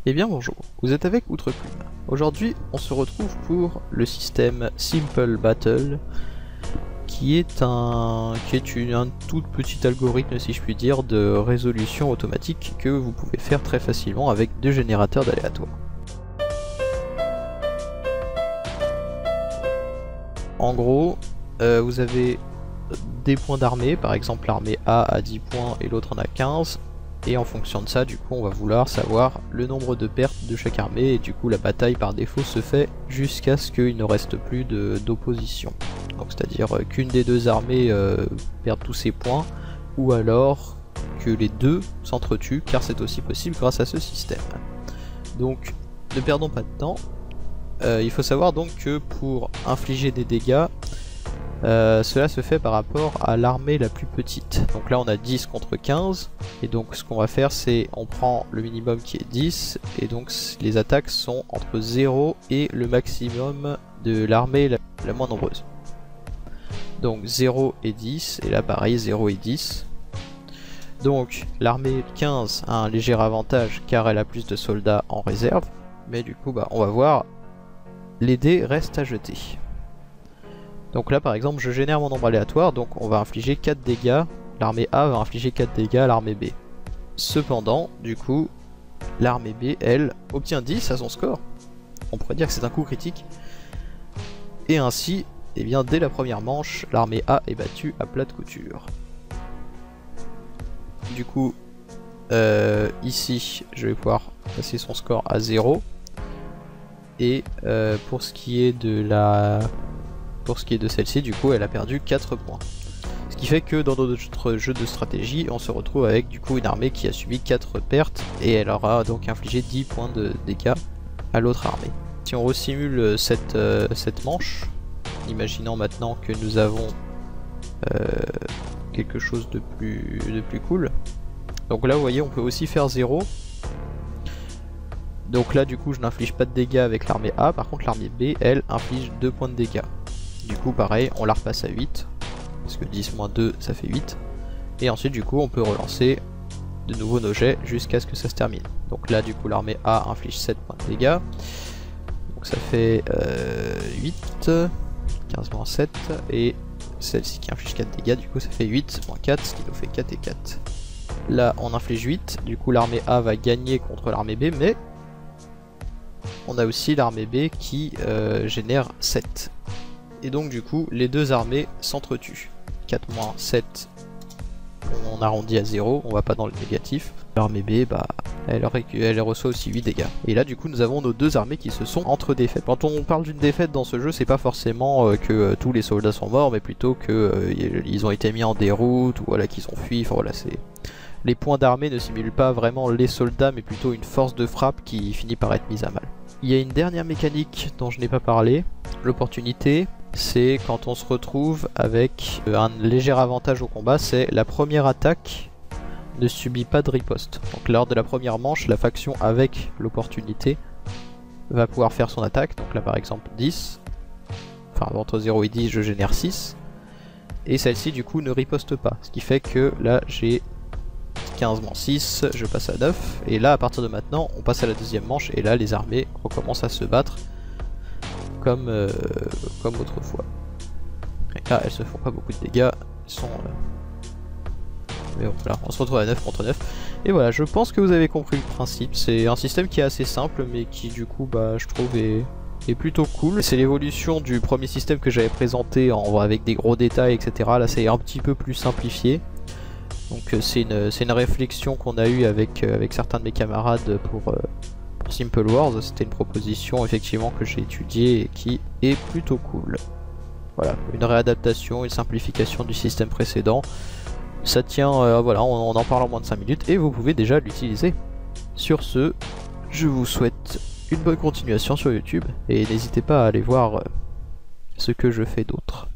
Eh bien bonjour, vous êtes avec Outreplum. Aujourd'hui on se retrouve pour le système Simple Battle qui est un tout petit algorithme, si je puis dire, de résolution automatique que vous pouvez faire très facilement avec deux générateurs d'aléatoires. En gros, vous avez des points d'armée, par exemple l'armée A a 10 points et l'autre en a 15. Et en fonction de ça, du coup, on va vouloir savoir le nombre de pertes de chaque armée, et du coup la bataille par défaut se fait jusqu'à ce qu'il ne reste plus d'opposition. Donc c'est-à-dire qu'une des deux armées perde tous ses points, ou alors que les deux s'entretuent, car c'est aussi possible grâce à ce système. Donc ne perdons pas de temps. Il faut savoir donc que pour infliger des dégâts, cela se fait par rapport à l'armée la plus petite. Donc là on a 10 contre 15, et donc ce qu'on va faire c'est on prend le minimum qui est 10, et donc les attaques sont entre 0 et le maximum de l'armée la moins nombreuse. Donc 0 et 10, et là pareil 0 et 10. Donc l'armée 15 a un léger avantage car elle a plus de soldats en réserve, mais du coup on va voir, les dés restent à jeter. Donc là par exemple je génère mon nombre aléatoire, donc on va infliger 4 dégâts, l'armée A va infliger 4 dégâts à l'armée B. Cependant, du coup, l'armée B, elle, obtient 10 à son score. On pourrait dire que c'est un coup critique. Et ainsi, eh bien, dès la première manche, l'armée A est battue à plat de couture. Du coup, ici, je vais pouvoir passer son score à 0. Et pour ce qui est de celle-ci, du coup, elle a perdu 4 points. Ce qui fait que dans notre jeu de stratégie, on se retrouve avec du coup une armée qui a subi 4 pertes, et elle aura donc infligé 10 points de dégâts à l'autre armée. Si on resimule cette manche, imaginons maintenant que nous avons quelque chose de plus cool. Donc là vous voyez on peut aussi faire 0. Donc là du coup je n'inflige pas de dégâts avec l'armée A, par contre l'armée B elle inflige 2 points de dégâts. Du coup pareil on la repasse à 8. Parce que 10 moins 2 ça fait 8. Et ensuite du coup on peut relancer de nouveau nos jets jusqu'à ce que ça se termine. Donc là du coup l'armée A inflige 7 points de dégâts. Donc ça fait 8, 15 moins 7. Et celle-ci qui inflige 4 dégâts, du coup ça fait 8 moins 4, ce qui nous fait 4 et 4. Là on inflige 8, du coup l'armée A va gagner contre l'armée B, mais on a aussi l'armée B qui génère 7. Et donc du coup les deux armées s'entretuent. 4 moins 7, on arrondit à 0, on va pas dans le négatif. L'armée B, elle reçoit aussi 8 dégâts. Et là du coup nous avons nos deux armées qui se sont entre-défaites. Quand on parle d'une défaite dans ce jeu, c'est pas forcément que tous les soldats sont morts, mais plutôt que ils ont été mis en déroute, ou voilà qu'ils ont fui, enfin voilà c'est... Les points d'armée ne simulent pas vraiment les soldats, mais plutôt une force de frappe qui finit par être mise à mal. Il y a une dernière mécanique dont je n'ai pas parlé, l'opportunité. C'est quand on se retrouve avec un léger avantage au combat, c'est la première attaque ne subit pas de riposte. Donc lors de la première manche, la faction avec l'opportunité va pouvoir faire son attaque. Donc là par exemple 10, enfin entre 0 et 10 je génère 6. Et celle-ci du coup ne riposte pas. Ce qui fait que là j'ai 15 moins 6, je passe à 9. Et là à partir de maintenant on passe à la deuxième manche, et là les armées recommencent à se battre comme autrefois. Et là elles se font pas beaucoup de dégâts, elles sont... Mais bon, voilà, on se retrouve à 9 contre 9. Et voilà, je pense que vous avez compris le principe. C'est un système qui est assez simple, mais qui du coup je trouve est plutôt cool. C'est l'évolution du premier système que j'avais présenté avec des gros détails, etc. Là c'est un petit peu plus simplifié. Donc c'est une réflexion qu'on a eue avec certains de mes camarades pour Simple Wars. C'était une proposition effectivement que j'ai étudiée et qui est plutôt cool. Voilà, une réadaptation, une simplification du système précédent. Ça tient, voilà, on en parle en moins de 5 minutes et vous pouvez déjà l'utiliser. Sur ce, je vous souhaite une bonne continuation sur YouTube et n'hésitez pas à aller voir ce que je fais d'autre.